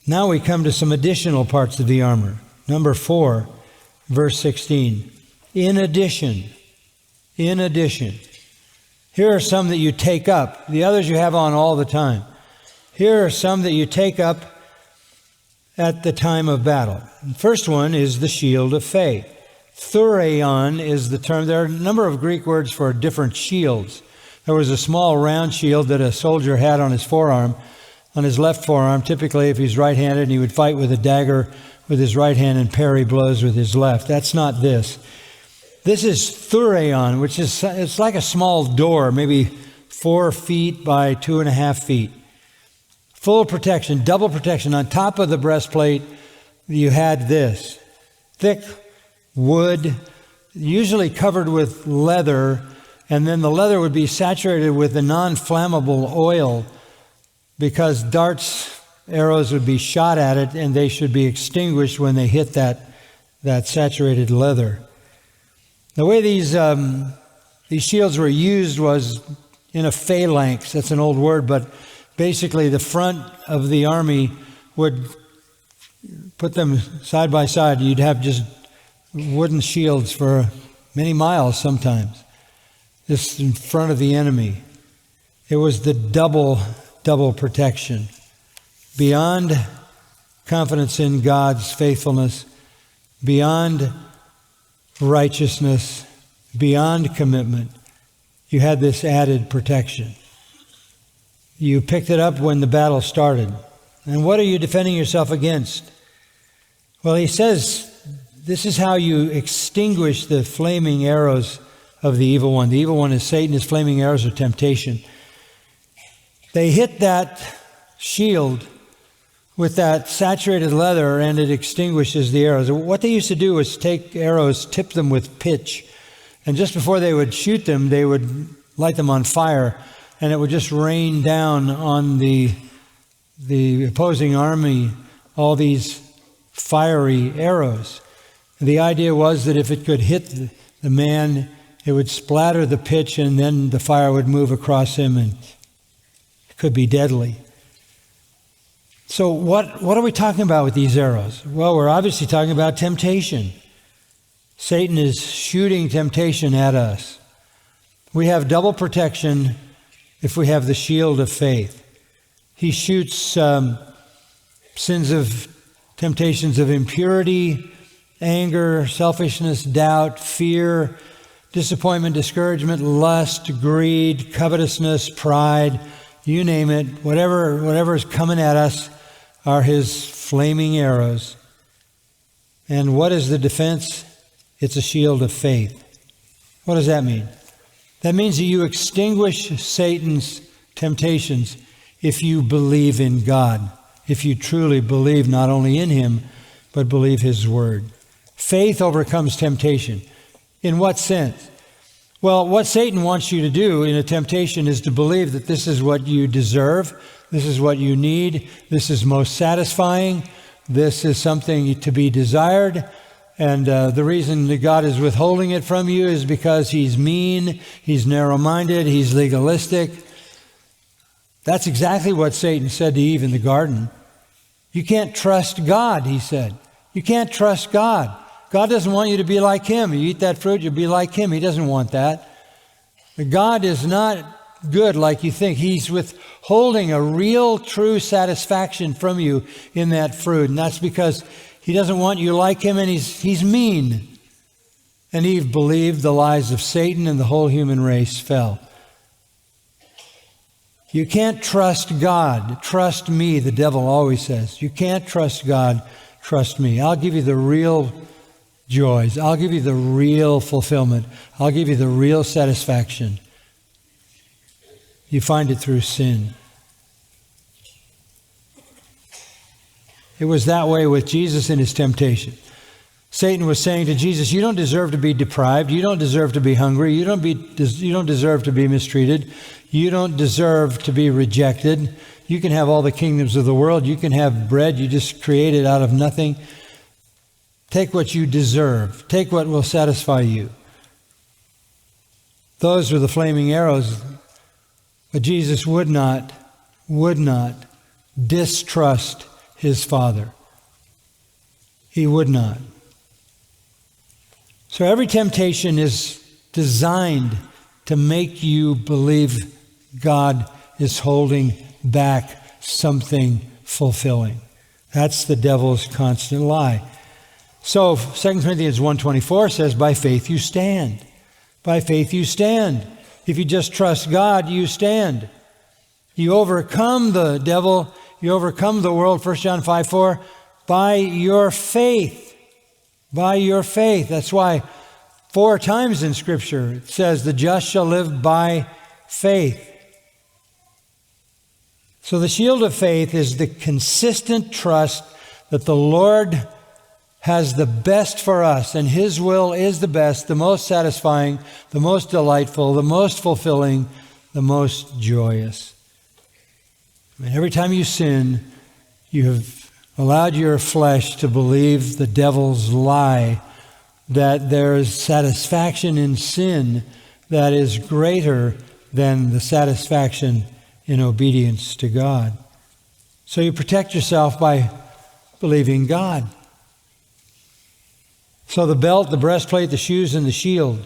Now we come to some additional parts of the armor. Number 4, verse 16. In addition. Here are some that you take up. The others you have on all the time. Here are some that you take up at the time of battle. The first one is the shield of faith. Thureion is the term. There are a number of Greek words for different shields. There was a small round shield that a soldier had on his forearm, on his left forearm, typically if he's right-handed, and he would fight with a dagger with his right hand and parry blows with his left. That's not this. This is Thureion, which is, it's like a small door, maybe 4 feet by 2.5 feet. Full protection, double protection. On top of the breastplate, you had this. Thick wood, usually covered with leather, and then the leather would be saturated with a non-flammable oil because darts, arrows would be shot at it, and they should be extinguished when they hit that saturated leather. The way these shields were used was in a phalanx. That's an old word, but basically the front of the army would put them side by side. You'd have just wooden shields for many miles sometimes, just in front of the enemy. It was the double protection. Beyond confidence in God's faithfulness, beyond righteousness, beyond commitment, you had this added protection. You picked it up when the battle started. And what are you defending yourself against? Well, he says this is how you extinguish the flaming arrows of the evil one. The evil one is Satan. His flaming arrows are temptation. They hit that shield with that saturated leather, and it extinguishes the arrows. What they used to do was take arrows, tip them with pitch, and just before they would shoot them, they would light them on fire, and it would just rain down on the opposing army all these fiery arrows. The idea was that if it could hit the man, it would splatter the pitch, and then the fire would move across him, and it could be deadly. So what are we talking about with these arrows? Well, we're obviously talking about temptation. Satan is shooting temptation at us. We have double protection if we have the shield of faith. He shoots temptations of impurity, anger, selfishness, doubt, fear, disappointment, discouragement, lust, greed, covetousness, pride, you name it. Whatever is coming at us are his flaming arrows. And what is the defense? It's a shield of faith. What does that mean? That means that you extinguish Satan's temptations if you believe in God, if you truly believe not only in him, but believe his word. Faith overcomes temptation. In what sense? Well, what Satan wants you to do in a temptation is to believe that this is what you deserve, this is what you need, this is most satisfying, this is something to be desired, and the reason that God is withholding it from you is because he's mean, he's narrow-minded, he's legalistic. That's exactly what Satan said to Eve in the garden. You can't trust God, he said. You can't trust God. God doesn't want you to be like him. You eat that fruit, you'll be like him. He doesn't want that. God is not good like you think. He's withholding a real, true satisfaction from you in that fruit. And that's because he doesn't want you like him, and he's mean. And Eve believed the lies of Satan, and the whole human race fell. You can't trust God. Trust me, the devil always says. You can't trust God. Trust me. I'll give you the real joys. I'll give you the real fulfillment. I'll give you the real satisfaction. You find it through sin. It was that way with Jesus in his temptation. Satan was saying to Jesus, you don't deserve to be deprived. You don't deserve to be hungry. You don't deserve to be mistreated. You don't deserve to be rejected. You can have all the kingdoms of the world. You can have bread you just created out of nothing. Take what you deserve. Take what will satisfy you. Those were the flaming arrows. But Jesus would not distrust his Father. He would not. So every temptation is designed to make you believe God is holding back something fulfilling. That's the devil's constant lie. So 2 Corinthians 1:24 says, by faith you stand. By faith you stand. If you just trust God, you stand. You overcome the devil, you overcome the world, 1 John 5:4, by your faith. By your faith. That's why 4 times in Scripture it says, the just shall live by faith. So the shield of faith is the consistent trust that the Lord has the best for us, and his will is the best, the most satisfying, the most delightful, the most fulfilling, the most joyous. And every time you sin, you have allowed your flesh to believe the devil's lie that there is satisfaction in sin that is greater than the satisfaction in obedience to God. So you protect yourself by believing God. So the belt, the breastplate, the shoes, and the shield